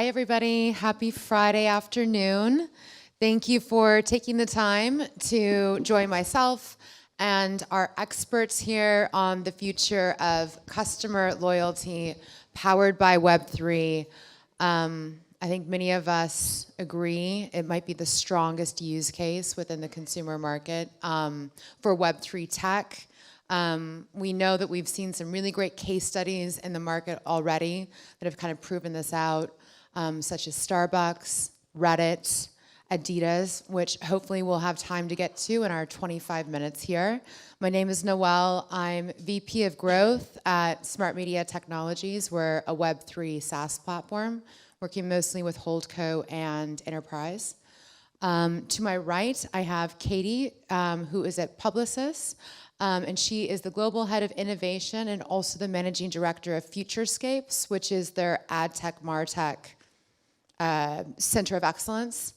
Hi, everybody. Happy Friday afternoon. Thank you for taking the time to join myself and our experts here on the future of customer loyalty powered by Web3. I think many of us agree it might be the strongest use case within the consumer market for Web3 tech. We know that we've seen some really great case studies in the market already that have kind of proven this out, such as Starbucks, Reddit, Adidas, which hopefully we'll have time to get to in our 25 minutes here. My name is Noelle. I'm VP of Growth at Smart Media Technologies. We're a Web3 SaaS platform, working mostly with Holdco and Enterprise. To my right, I have Katie, who is at Publicis. And she is the global head of innovation and also the managing director of Futurescapes, which is their ad tech, martech center of excellence.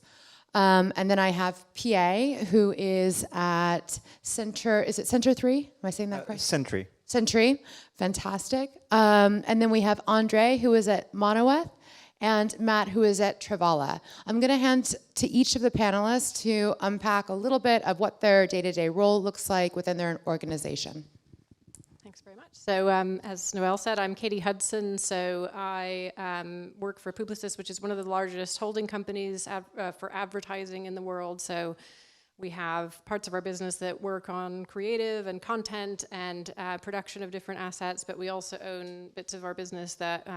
And then I have PA, who is at is it Center 3? Am I saying that correctly? Sentry. Sentry, fantastic. And then we have Andrej, who is at Monolith, and Matt, who is at Travala. I'm going to hand to each of the panelists to unpack a little bit of what their day-to-day role looks like within their organization. Thanks very much. So as Noelle said, I'm Katie Hudson. So I work for Publicis, which is one of the largest holding companies for advertising in the world. So we have parts of our business that work on creative and content and production of different assets, but we also own bits of our business that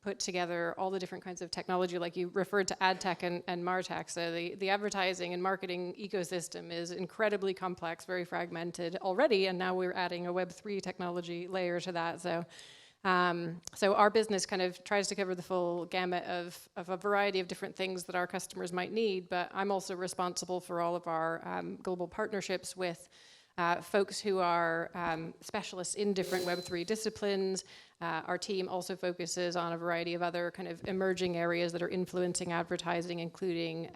put together all the different kinds of technology, like you referred to ad tech and martech. So the advertising and marketing ecosystem is incredibly complex, very fragmented already, and now we're adding a Web3 technology layer to that. So our business kind of tries to cover the full gamut of a variety of different things that our customers might need, but I'm also responsible for all of our global partnerships with folks who are specialists in different Web3 disciplines. Our team also focuses on a variety of other kind of emerging areas that are influencing advertising, including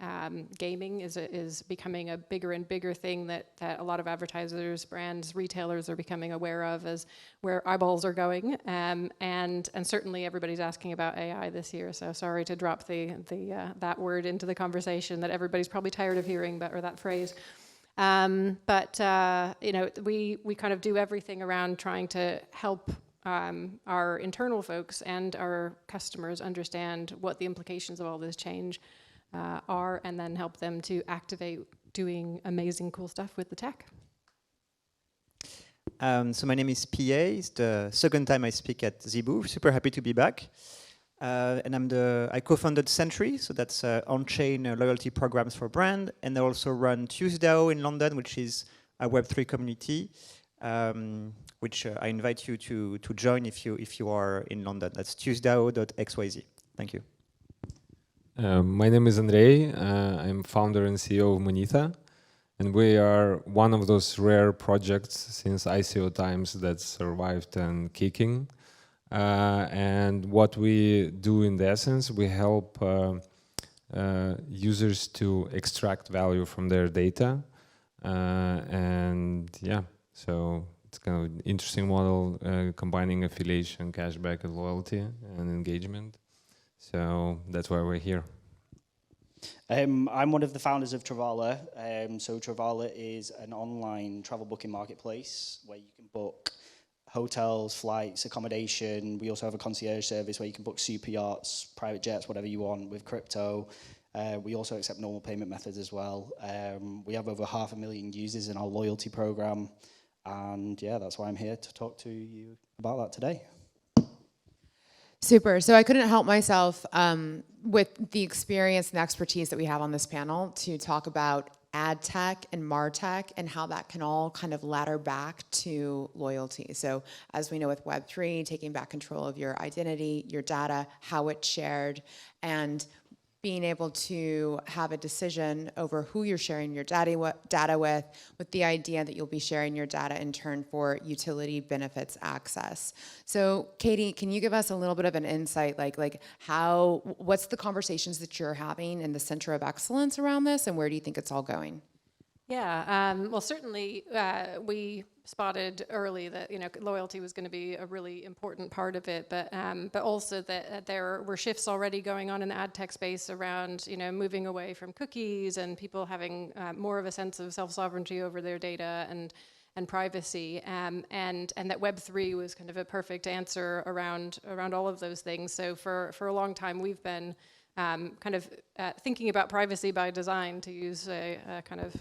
gaming is becoming a bigger and bigger thing that a lot of advertisers, brands, retailers are becoming aware of as where eyeballs are going. And certainly everybody's asking about AI this year, so sorry to drop that word into the conversation that everybody's probably tired of hearing, or that phrase. But you know, we kind of do everything around trying to help our internal folks and our customers understand what the implications of all this change are, and then help them to activate doing amazing, cool stuff with the tech. So my name is PA. It's the second time I speak at Zebu. Super happy to be back. And I co-founded Sentry, so that's on-chain loyalty programs for brand, and I also run TuesDAO in London, which is a Web3 community, which I invite you to join if you are in London. That's tuesdao.xyz. Thank you. My name is Andrej. I'm founder and CEO of Monita, and we are one of those rare projects since ICO times that survived and kicking. And what we do in the essence, we help users to extract value from their data. And yeah, so it's kind of an interesting model, combining affiliation, cashback, and loyalty and engagement. So that's why we're here. I'm one of the founders of Travala. So Travala is an online travel booking marketplace where you can book hotels, flights, accommodation. We also have a concierge service where you can book super yachts, private jets, whatever you want with crypto. We also accept normal payment methods as well. We have over 500,000 users in our loyalty program. And yeah, that's why I'm here to talk to you about that today. Super. So I couldn't help myself with the experience and expertise that we have on this panel to talk about ad tech and martech and how that can all kind of ladder back to loyalty. So as we know with Web3, taking back control of your identity, your data, how it's shared, and being able to have a decision over who you're sharing your data with the idea that you'll be sharing your data in turn for utility benefits access. So Katie, can you give us a little bit of an insight, like what's the conversations that you're having in the center of excellence around this, and where do you think it's all going? Yeah, well, certainly we spotted early that loyalty was going to be a really important part of it, but also that there were shifts already going on in the ad tech space around moving away from cookies and people having more of a sense of self-sovereignty over their data and privacy, and that Web3 was kind of a perfect answer around all of those things. So for a long time we've been kind of thinking about privacy by design, to use a kind of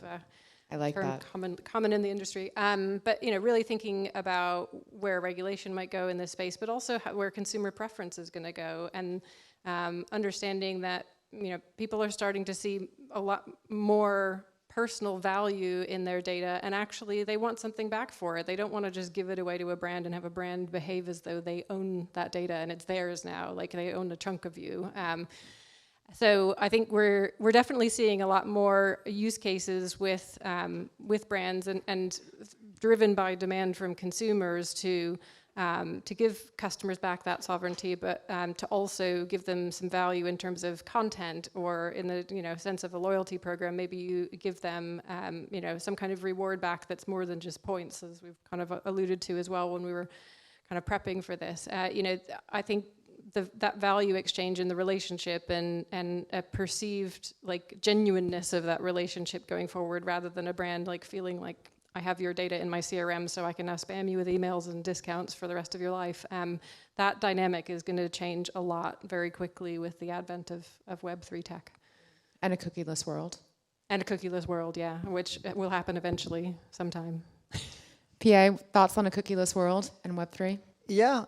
I like term that. common in the industry. But really thinking about where regulation might go in this space, but also where consumer preference is going to go, and understanding that people are starting to see a lot more personal value in their data, and actually they want something back for it. They don't want to just give it away to a brand and have a brand behave as though they own that data and it's theirs now, like they own a chunk of you. So I think we're definitely seeing a lot more use cases with brands and driven by demand from consumers to give customers back that sovereignty, but to also give them some value in terms of content, or in the sense of a loyalty program. Maybe you give them some kind of reward back that's more than just points, as we've kind of alluded to as well when we were kind of prepping for this. I think that value exchange in the relationship and a perceived genuineness of that relationship going forward, rather than a brand feeling like I have your data in my CRM so I can now spam you with emails and discounts for the rest of your life. That dynamic is going to change a lot very quickly with the advent of Web3 tech. And a cookieless world. And a cookieless world, yeah, which will happen eventually sometime. PA, thoughts on a cookieless world and Web3? Yeah,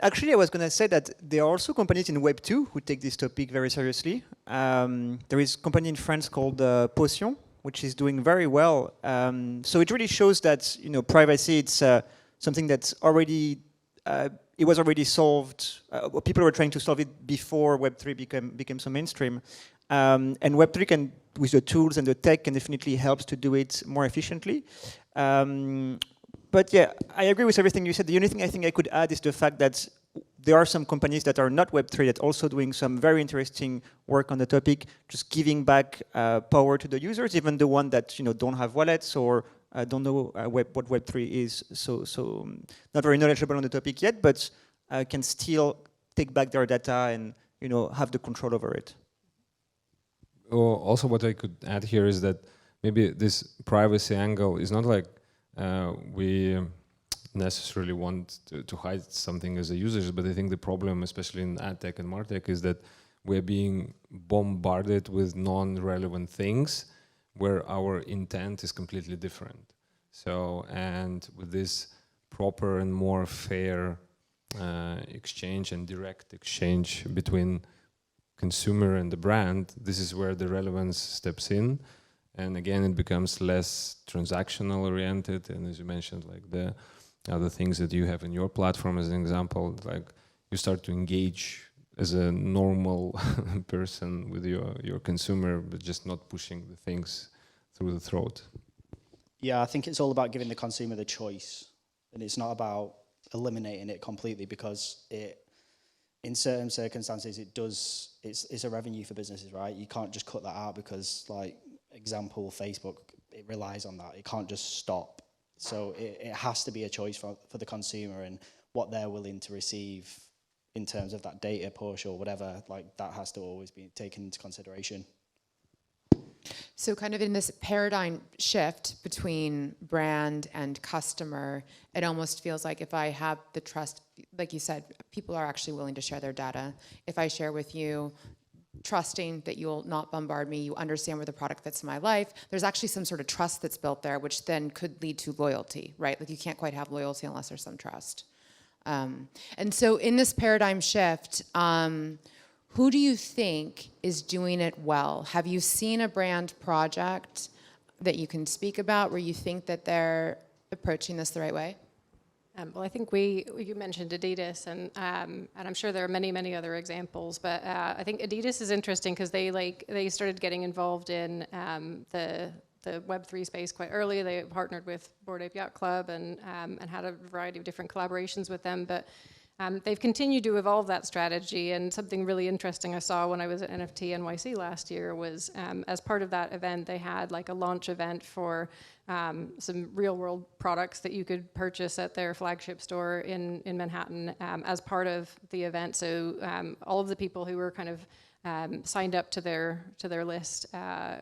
actually I was going to say that there are also companies in Web 2 who take this topic very seriously. There is a company in France called Potion, which is doing very well. So it really shows that privacy, it's something that's already, it was already solved. People were trying to solve it before Web3 became so mainstream. And Web3 can, with the tools and the tech, can definitely help to do it more efficiently. But yeah, I agree with everything you said. The only thing I think I could add is the fact that there are some companies that are not Web3 that also doing some very interesting work on the topic, just giving back power to the users, even the one that don't have wallets or don't know what Web3 is. So not very knowledgeable on the topic yet, but can still take back their data and have the control over it. Also, what I could add here is that maybe this privacy angle is not like we necessarily want to hide something as a users, but I think the problem, especially in ad tech and martech, is that we're being bombarded with non-relevant things where our intent is completely different. So, and with this proper and more fair exchange and direct exchange between consumer and the brand, this is where the relevance steps in. And again, it becomes less transactional oriented. And as you mentioned, like the other things that you have in your platform, as an example, like you start to engage as a normal person with your consumer, but just not pushing the things through the throat. Yeah, I think it's all about giving the consumer the choice. And it's not about eliminating it completely, because in certain circumstances, it's a revenue for businesses, right? You can't just cut that out because, example, Facebook, it relies on that. It can't just stop. So it has to be a choice for the consumer, and what they're willing to receive in terms of that data push or whatever, that has to always be taken into consideration. So kind of in this paradigm shift between brand and customer, it almost feels like if I have the trust, like you said, people are actually willing to share their data. If I share with you, trusting that you'll not bombard me, you understand where the product fits in my life, there's actually some sort of trust that's built there, which then could lead to loyalty, right? Like you can't quite have loyalty unless there's some trust. And so in this paradigm shift, who do you think is doing it well? Have you seen a brand project that you can speak about where you think that they're approaching this the right way? Well, I think you mentioned Adidas, and I'm sure there are many, many other examples. But I think Adidas is interesting because they started getting involved in the Web3 space quite early. They partnered with Bored Ape Yacht Club and had a variety of different collaborations with them. But they've continued to evolve that strategy, and something really interesting I saw when I was at NFT NYC last year was as part of that event, they had like a launch event for some real-world products that you could purchase at their flagship store in Manhattan as part of the event. So all of the people who were kind of signed up to their list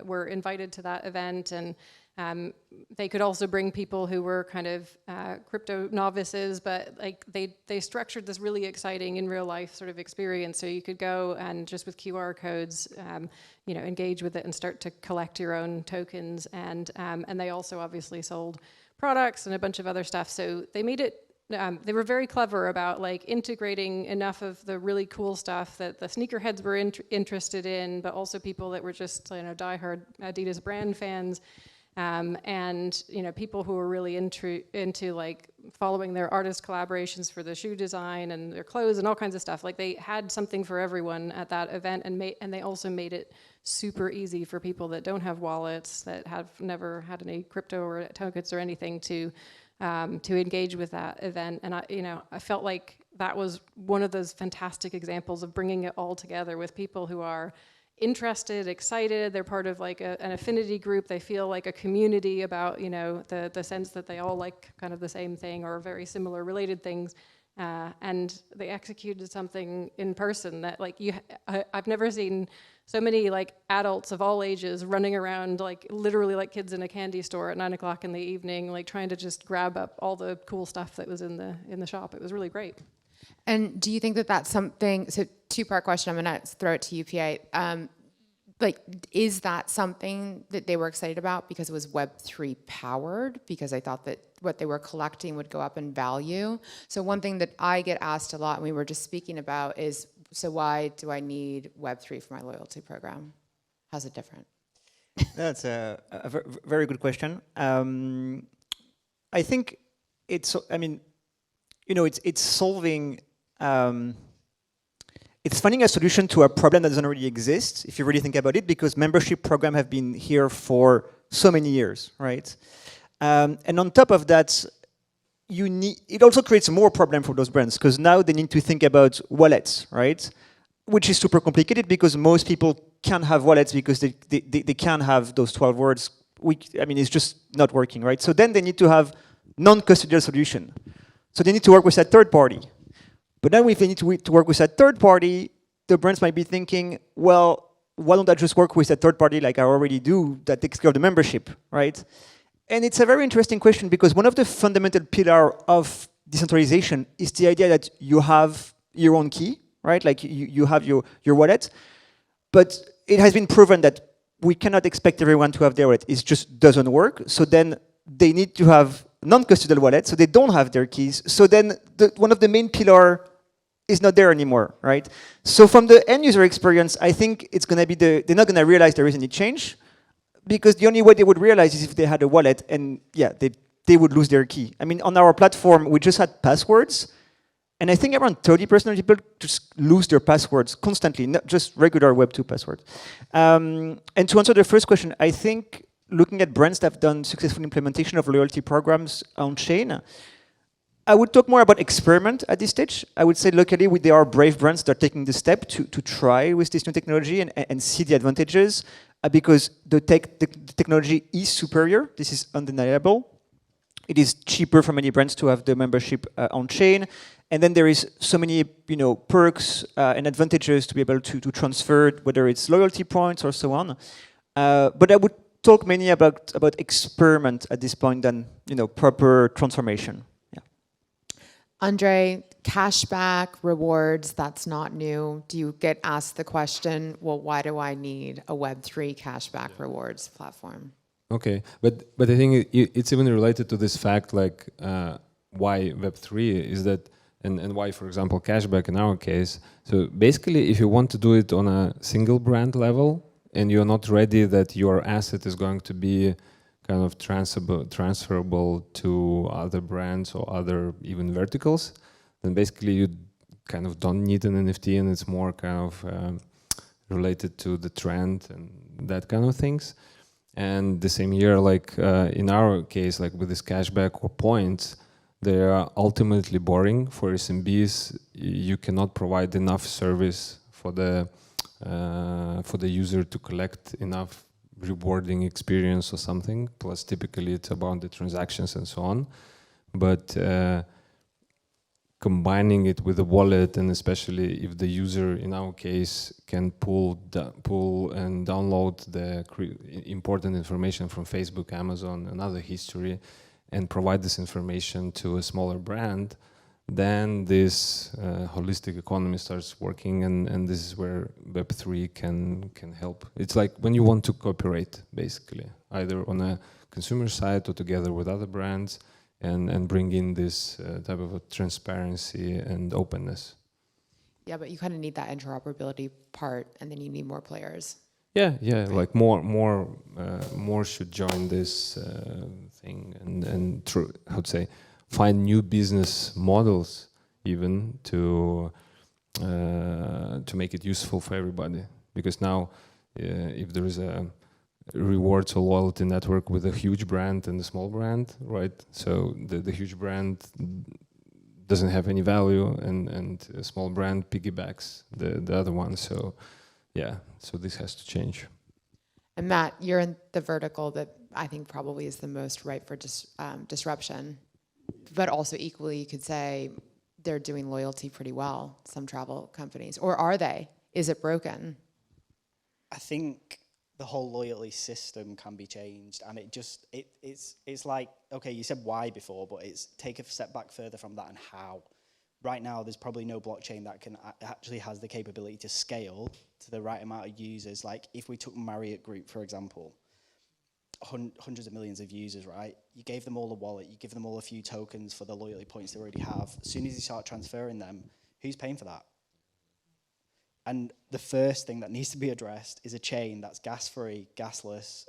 were invited to that event, and they could also bring people who were kind of crypto novices, but like they structured this really exciting in real life sort of experience. So you could go and just with QR codes, engage with it and start to collect your own tokens. And they also obviously sold products and a bunch of other stuff. So they made it. They were very clever about like integrating enough of the really cool stuff that the sneakerheads were interested in, but also people that were just diehard Adidas brand fans. And people who were really into like following their artist collaborations for the shoe design and their clothes and all kinds of stuff. Like they had something for everyone at that event, and they also made it super easy for people that don't have wallets, that have never had any crypto or tokens or anything to engage with that event. And I felt like that was one of those fantastic examples of bringing it all together with people who are interested, excited, they're part of like an affinity group, they feel like a community about, the sense that they all like kind of the same thing or very similar related things, and they executed something in person that like I've never seen so many like adults of all ages running around like literally like kids in a candy store at 9 o'clock in the evening, like trying to just grab up all the cool stuff that was in the shop. It was really great. And do you think that that's something, so two-part question, I'm going to throw it to you, PA. Is that something that they were excited about because it was Web3 powered? Because I thought that what they were collecting would go up in value. So one thing that I get asked a lot, and we were just speaking about, is, so why do I need Web3 for my loyalty program? How's it different? That's a very good question. I think it's solving, it's finding a solution to a problem that doesn't already exist, if you really think about it, because membership programs have been here for so many years, right? And on top of that, it also creates more problem for those brands, because now they need to think about wallets, right? Which is super complicated because most people can't have wallets because they can't have those 12 words. It's just not working, right? So then they need to have non-custodial solution. So they need to work with a third party. But then if they need to work with a third party, the brands might be thinking, well, why don't I just work with a third party like I already do that takes care of the membership, right? And it's a very interesting question because one of the fundamental pillars of decentralization is the idea that you have your own key, right? Like you have your wallet. But it has been proven that we cannot expect everyone to have their wallet. It just doesn't work. So then they need to have non-custodial wallet, so they don't have their keys. So then one of the main pillars is not there anymore, right? So from the end user experience, I think it's going to be they're not going to realize there is any change, because the only way they would realize is if they had a wallet, and yeah, they would lose their key. On our platform, we just had passwords, and I think around 30% of people just lose their passwords constantly, not just regular Web2 passwords. And to answer the first question, I think looking at brands that have done successful implementation of loyalty programs on chain, I would talk more about experiment at this stage. I would say locally there are brave brands that are taking the step to try with this new technology and see the advantages, because the technology is superior. This is undeniable. It is cheaper for many brands to have the membership on chain. And then there is so many perks and advantages to be able to transfer, whether it's loyalty points or so on. But I would talk mainly about experiment at this point than proper transformation. Yeah. Andrej, cashback, rewards, that's not new. Do you get asked the question, well, why do I need a Web3 cashback rewards platform? Okay, but I think it's even related to this fact, like why Web3 is that, and why, for example, cashback in our case. So basically, if you want to do it on a single brand level, and you're not ready that your asset is going to be kind of transferable to other brands or other even verticals, then basically you kind of don't need an NFT, and it's more kind of related to the trend and that kind of things. And the same year, like in our case, like with this cashback or points, they are ultimately boring. For SMBs, you cannot provide enough service for the user to collect enough rewarding experience or something. Plus, typically it's about the transactions and so on. But combining it with a wallet, and especially if the user, in our case, can pull and download the important information from Facebook, Amazon, and other history, and provide this information to a smaller brand, then this holistic economy starts working, and this is where Web3 can help. It's like when you want to cooperate, basically, either on a consumer side or together with other brands, and bring in this type of a transparency and openness. Yeah, but you kind of need that interoperability part, and then you need more players. Yeah, like more should join this thing, and how to say, find new business models even to make it useful for everybody. Because now, if there is a rewards or loyalty network with a huge brand and a small brand, right? So the huge brand doesn't have any value, and a small brand piggybacks the other one. So yeah, so this has to change. And Matt, you're in the vertical that I think probably is the most ripe for disruption, but also equally you could say they're doing loyalty pretty well, some travel companies. Or are they? Is it broken? I think the whole loyalty system can be changed, and it's like, okay, you said why before, but it's take a step back further from that and how. Right now, there's probably no blockchain that can actually has the capability to scale to the right amount of users. Like if we took Marriott Group, for example, hundreds of millions of users, right? You gave them all a wallet, you give them all a few tokens for the loyalty points they already have. As soon as you start transferring them, who's paying for that? And the first thing that needs to be addressed is a chain that's gas-free, gasless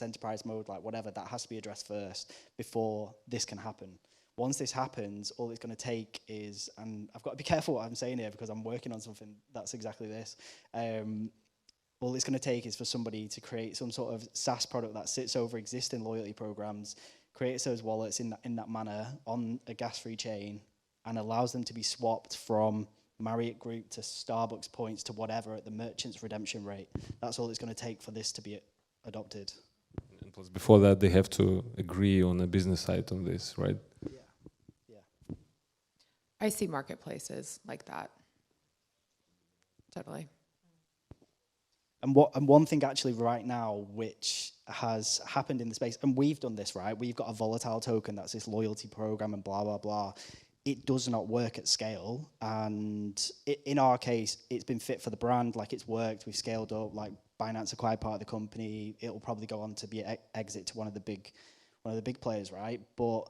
enterprise mode, like whatever, that has to be addressed first before this can happen. Once this happens, all it's going to take is, and I've got to be careful what I'm saying here because I'm working on something that's exactly this. All it's going to take is for somebody to create some sort of SaaS product that sits over existing loyalty programs, creates those wallets in that manner on a gas-free chain, and allows them to be swapped from Marriott Group to Starbucks points to whatever at the merchant's redemption rate. That's all it's going to take for this to be adopted. And plus, before that, they have to agree on a business side on this, right? Yeah. I see marketplaces like that. Totally. And one thing actually right now which has happened in the space, and we've done this, right? We've got a volatile token that's this loyalty program and blah, blah, blah. It does not work at scale. And in our case, it's been fit for the brand, like it's worked, we've scaled up, like Binance acquired part of the company. It'll probably go on to be an exit to one of the big players, right? But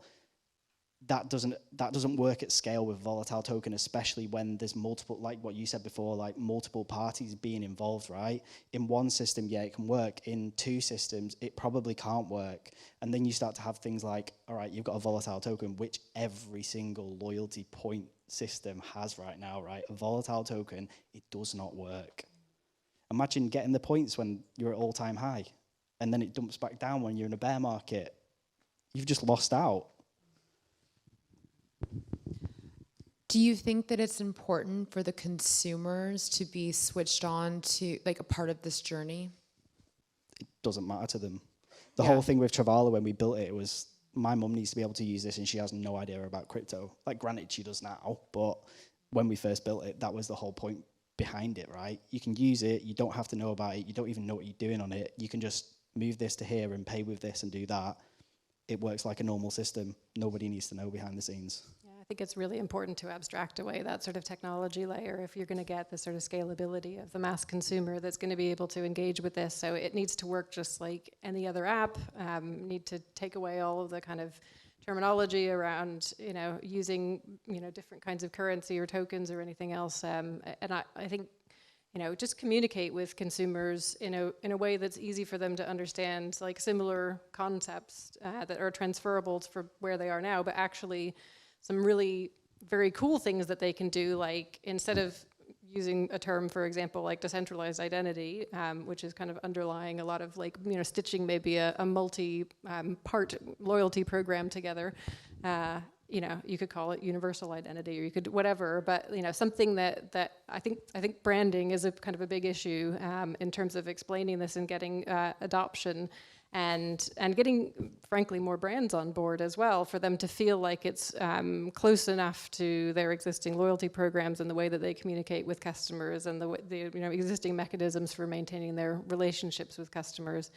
that doesn't work at scale with volatile token, especially when there's multiple, like what you said before, like multiple parties being involved, right? In one system, yeah, it can work. In two systems, it probably can't work. And then you start to have things like, all right, you've got a volatile token, which every single loyalty point system has right now, right? A volatile token, it does not work. Imagine getting the points when you're at all-time high, and then it dumps back down when you're in a bear market. You've just lost out. Do you think that it's important for the consumers to be switched on to, like, a part of this journey? It doesn't matter to them. The whole thing with Travala, when we built it, it was, my mum needs to be able to use this and she has no idea about crypto. Like, granted, she does now, but when we first built it, that was the whole point behind it, right? You can use it, you don't have to know about it, you don't even know what you're doing on it. You can just move this to here and pay with this and do that. It works like a normal system. Nobody needs to know behind the scenes. I think it's really important to abstract away that sort of technology layer if you're going to get the sort of scalability of the mass consumer that's going to be able to engage with this. So it needs to work just like any other app. Need to take away all of the kind of terminology around, using, different kinds of currency or tokens or anything else. And I think, just communicate with consumers in a way that's easy for them to understand, like similar concepts that are transferable for where they are now, but actually some really very cool things that they can do, like instead of using a term, for example, like decentralized identity, which is kind of underlying a lot of like, stitching maybe a multi-part loyalty program together, you know, you could call it universal identity, or you could whatever, but you know, something that I think branding is a kind of a big issue in terms of explaining this and getting adoption, and getting, frankly, more brands on board as well, for them to feel like it's close enough to their existing loyalty programs and the way that they communicate with customers, and the you know, existing mechanisms for maintaining their relationships with customers.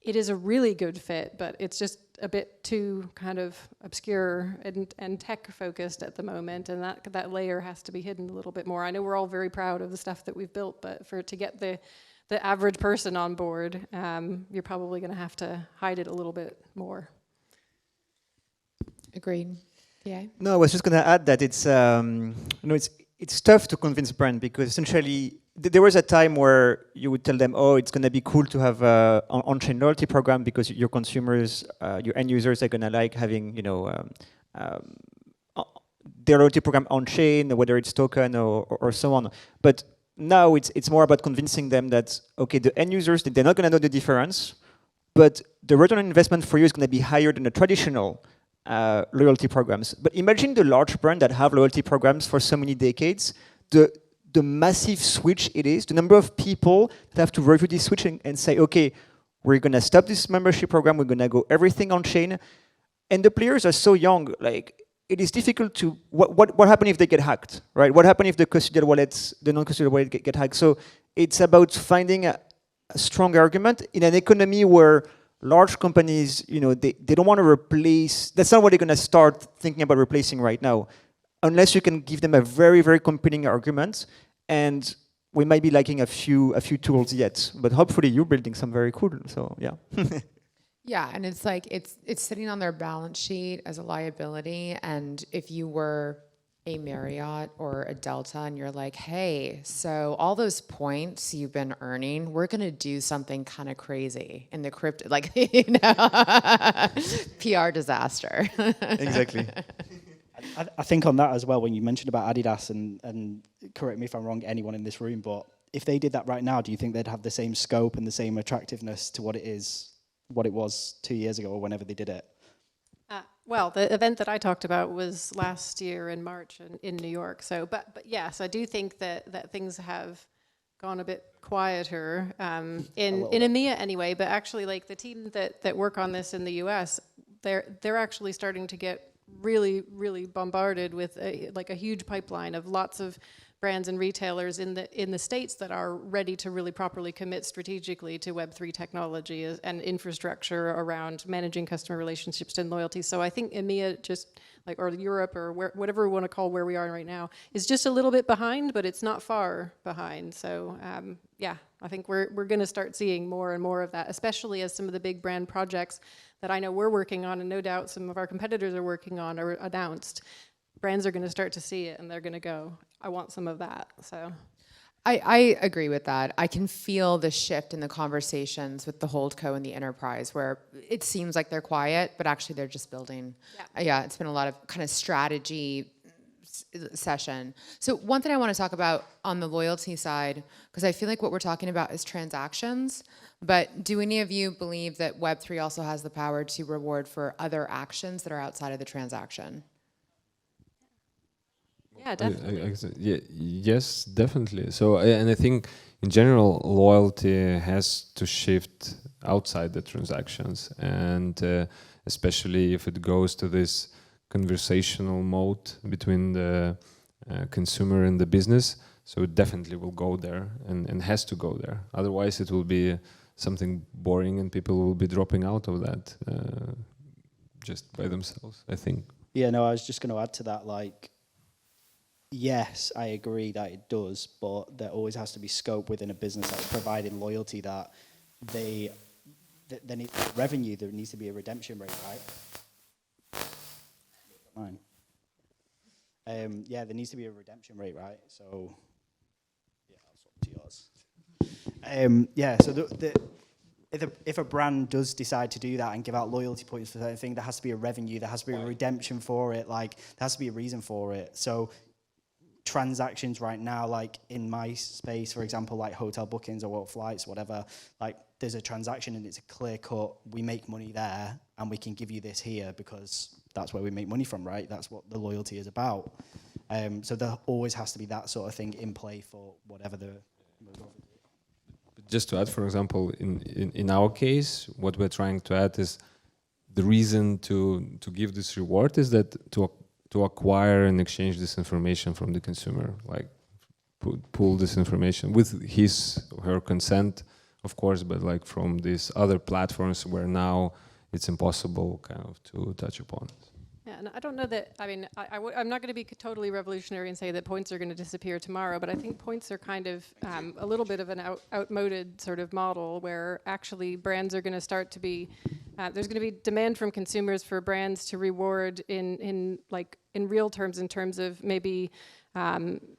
It is a really good fit, but it's just a bit too kind of obscure and tech focused at the moment, and that layer has to be hidden a little bit more. I know we're all very proud of the stuff that we've built, but to get the average person on board, you're probably going to have to hide it a little bit more. Agreed. Yeah. No, I was just going to add that it's it's tough to convince brand, because essentially there was a time where you would tell them, oh, it's going to be cool to have an on-chain loyalty program because your consumers, your end users are going to like having, you know, their loyalty program on-chain, whether it's token or so on. But now it's more about convincing them that, okay, the end users, they're not going to know the difference, but the return on investment for you is going to be higher than the traditional loyalty programs. But imagine the large brands that have loyalty programs for so many decades, the massive switch it is, the number of people that have to review this switch and say, okay, we're going to stop this membership program, we're going to go everything on chain. And the players are so young, like, it is difficult to, what happens if they get hacked, right? What happens if the custodial wallets, the non-custodial wallet get hacked? So it's about finding a strong argument in an economy where large companies, you know, they don't want to replace, that's not what they're going to start thinking about replacing right now, unless you can give them a very, very compelling argument. And we might be lacking a few tools yet, but hopefully you're building some very cool, so yeah. Yeah, and it's like, it's sitting on their balance sheet as a liability, and if you were a Marriott or a Delta and you're like, hey, so all those points you've been earning, we're gonna do something kind of crazy in the crypto, like, you know, PR disaster. Exactly. I think on that as well, when you mentioned about Adidas, and correct me if I'm wrong, anyone in this room, but if they did that right now, do you think they'd have the same scope and the same attractiveness to what it was 2 years ago or whenever they did it? Well, the event that I talked about was last year in March in New York. So, but yes, I do think that things have gone a bit quieter in EMEA anyway. But actually, like the team that work on this in the US, they're actually starting to get really, really bombarded with a huge pipeline of lots of brands and retailers in the States that are ready to really properly commit strategically to Web3 technology and infrastructure around managing customer relationships and loyalty. So I think EMEA, just like, or Europe, or whatever we want to call where we are right now, is just a little bit behind, but it's not far behind. So yeah, I think we're going to start seeing more and more of that, especially as some of the big brand projects that I know we're working on, and no doubt some of our competitors are working on, are announced. Brands are going to start to see it, and they're going to go, I want some of that. So I agree with that. I can feel the shift in the conversations with the holdco and the enterprise, where it seems like they're quiet, but actually they're just building. Yeah, it's been a lot of kind of strategy session. So one thing I want to talk about on the loyalty side, because I feel like what we're talking about is transactions, but do any of you believe that Web3 also has the power to reward for other actions that are outside of the transaction? yeah, definitely. Yes, definitely. So, and I think in general, loyalty has to shift outside the transactions, and especially if it goes to this conversational mode between the consumer and the business. So it definitely will go there, and has to go there. Otherwise, it will be something boring, and people will be dropping out of that just by themselves, I think. Yeah, no, I was just going to add to that, like, yes, I agree that it does, but there always has to be scope within a business that's providing loyalty, that they need revenue, there needs to be a redemption rate, right? Mine. Yeah, there needs to be a redemption rate, right? So, yeah, I'll swap to yours. Yeah, so if a brand does decide to do that and give out loyalty points for that thing, there has to be a revenue, there has to be a redemption for it, like, there has to be a reason for it. So transactions right now, like in my space, for example, like hotel bookings or flights, whatever, like there's a transaction and it's a clear cut, we make money there and we can give you this here because that's where we make money from, right? That's what the loyalty is about. So there always has to be that sort of thing in play for whatever the. Just to add, for example, in our case, what we're trying to add is the reason to give this reward is that to acquire and exchange this information from the consumer, like pull this information with his or her consent, of course, but like from these other platforms where now it's impossible kind of to touch upon. Yeah, and I don't know that, I mean, I'm not going to be totally revolutionary and say that points are going to disappear tomorrow, but I think points are kind of a little bit of an outmoded sort of model where actually brands are going to start to be, there's going to be demand from consumers for brands to reward in real terms, in terms of maybe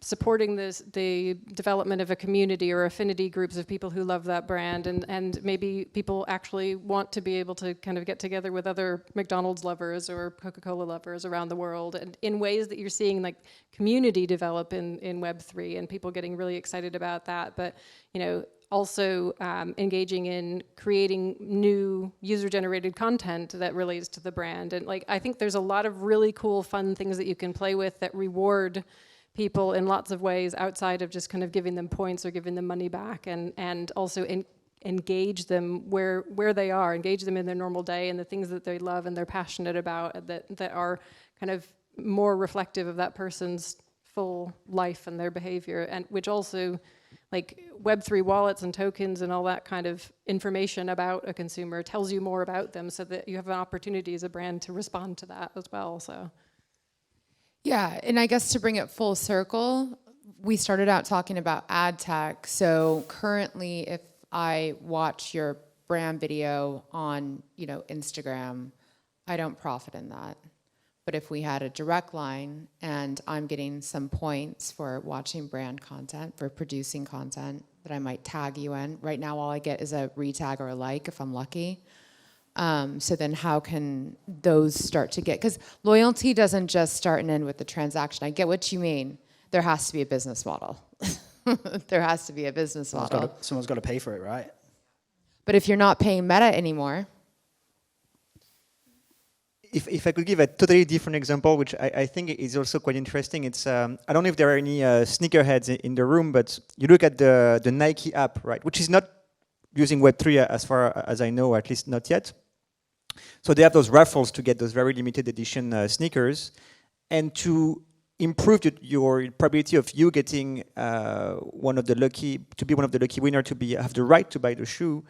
supporting the development of a community or affinity groups of people who love that brand, and maybe people actually want to be able to kind of get together with other McDonald's lovers or Coca-Cola lovers around the world, and in ways that you're seeing like community develop in Web3 and people getting really excited about that. But also engaging in creating new user-generated content that relates to the brand. And I think there's a lot of really cool, fun things that you can play with that reward people in lots of ways outside of just kind of giving them points or giving them money back, and also engage them where they are, engage them in their normal day and the things that they love and they're passionate about, that are kind of more reflective of that person's full life and their behavior, and which also, like Web3 wallets and tokens and all that kind of information about a consumer tells you more about them, so that you have an opportunity as a brand to respond to that as well. So. Yeah, and I guess to bring it full circle, we started out talking about ad tech. So currently, if I watch your brand video on, Instagram, I don't profit in that. But if we had a direct line and I'm getting some points for watching brand content, for producing content that I might tag you in, right now all I get is a retag or a like if I'm lucky. So then how can those start to get, because loyalty doesn't just start and end with the transaction. I get what you mean. There has to be a business model. There has to be a business model. Someone's got to pay for it, right? But if you're not paying Meta anymore. If I could give a totally different example, which I think is also quite interesting, it's I don't know if there are any sneakerheads in the room, but you look at the Nike app, right, which is not using Web3 as far as I know, at least not yet. So they have those raffles to get those very limited edition sneakers, and to improve your probability of you getting one of the lucky winner to have the right to buy the shoe.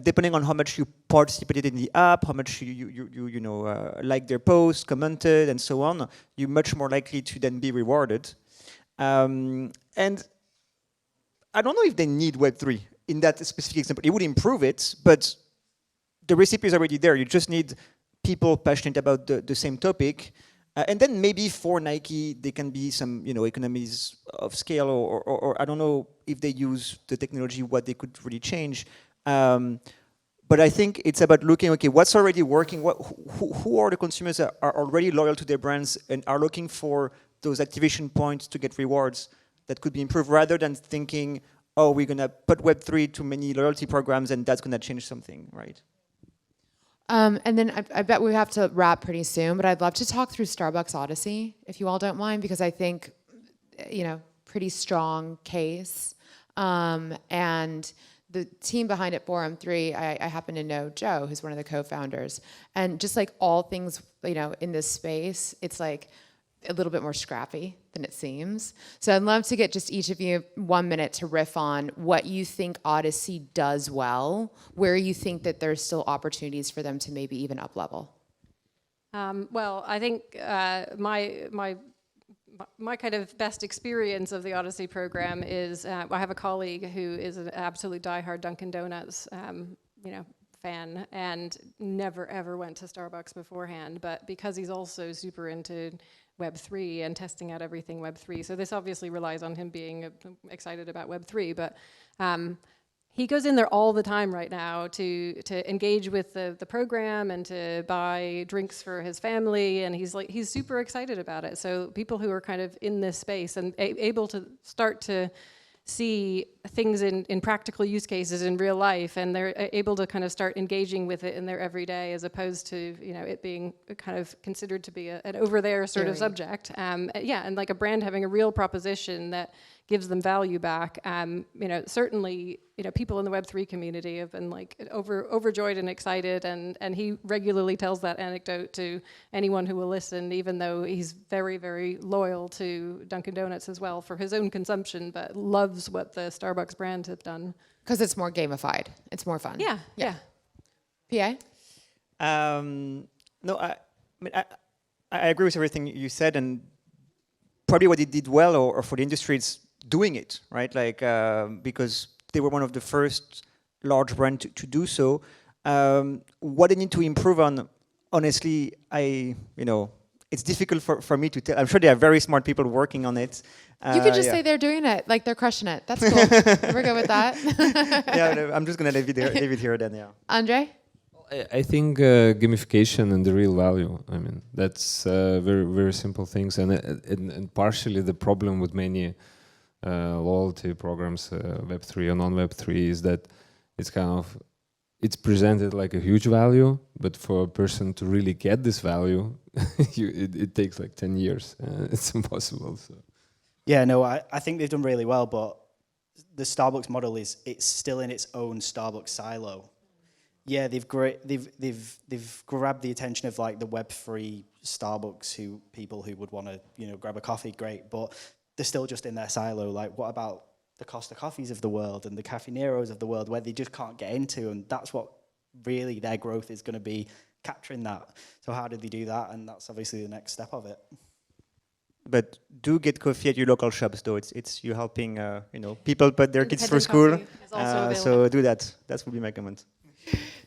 Depending on how much you participated in the app, how much you liked their post, commented, and so on, you're much more likely to then be rewarded. And I don't know if they need Web3 in that specific example. It would improve it, but the recipe is already there. You just need people passionate about the same topic. And then maybe for Nike, there can be some economies of scale, or I don't know if they use the technology, what they could really change. But I think it's about looking, okay, what's already working? Who are the consumers that are already loyal to their brands and are looking for those activation points to get rewards that could be improved, rather than thinking, oh, we're going to put Web3 to many loyalty programs and that's going to change something, right? And then I bet we have to wrap pretty soon, but I'd love to talk through Starbucks Odyssey, if you all don't mind, because I think, pretty strong case. And the team behind it, Forum 3, I happen to know Joe, who's one of the co-founders. And just like all things, in this space, it's like a little bit more scrappy than it seems. So I'd love to get just each of you 1 minute to riff on what you think Odyssey does well, where you think that there's still opportunities for them to maybe even up level. Well, I think my kind of best experience of the Odyssey program is I have a colleague who is an absolute diehard Dunkin' Donuts fan, and never ever went to Starbucks beforehand, but because he's also super into Web3 and testing out everything Web3, so this obviously relies on him being excited about Web3, but he goes in there all the time right now to engage with the program and to buy drinks for his family, and he's super excited about it. So people who are kind of in this space and able to start to see things in practical use cases in real life, and they're able to kind of start engaging with it in their everyday, as opposed to, you know, it being kind of considered to be an over there sort of subject. Yeah, and like a brand having a real proposition that gives them value back. You know, certainly, you know, people in the Web3 community have been like overjoyed and excited, and he regularly tells that anecdote to anyone who will listen, even though he's very, very loyal to Dunkin' Donuts as well for his own consumption, but loves what the Starbucks brand have done. Because it's more gamified. It's more fun. Yeah. PA? No, I agree with everything you said, and probably what it did well, or for the industry, it's doing it, right? Like, because they were one of the first large brands to do so. What they need to improve on, honestly, it's difficult for me to tell. I'm sure there are very smart people working on it. You could just say they're doing it, like they're crushing it. That's cool. We're good with that. Yeah, I'm just gonna leave it here then. Yeah. Andre? I think gamification and the real value. I mean, that's very, very simple things, and partially the problem with many loyalty programs, Web3 or non-Web3, is that it's presented like a huge value, but for a person to really get this value, it takes like 10 years. It's impossible. So. Yeah, no, I think they've done really well, but the Starbucks model it's still in its own Starbucks silo. Yeah, they've grabbed the attention of like the Web3 Starbucks people who would want to, you know, grab a coffee, great, but they're still just in their silo. Like, what about the Costa Coffees of the world and the Caffè Neros of the world, where they just can't get into, and that's what really their growth is going to be, capturing that. So how did they do that? And that's obviously the next step of it. But do get coffee at your local shops, though. It's you helping people put their kids through school. So do that. That would be my comment.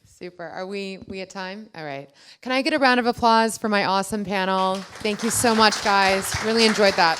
Super. Are we at time? All right. Can I get a round of applause for my awesome panel? Thank you so much, guys. Really enjoyed that.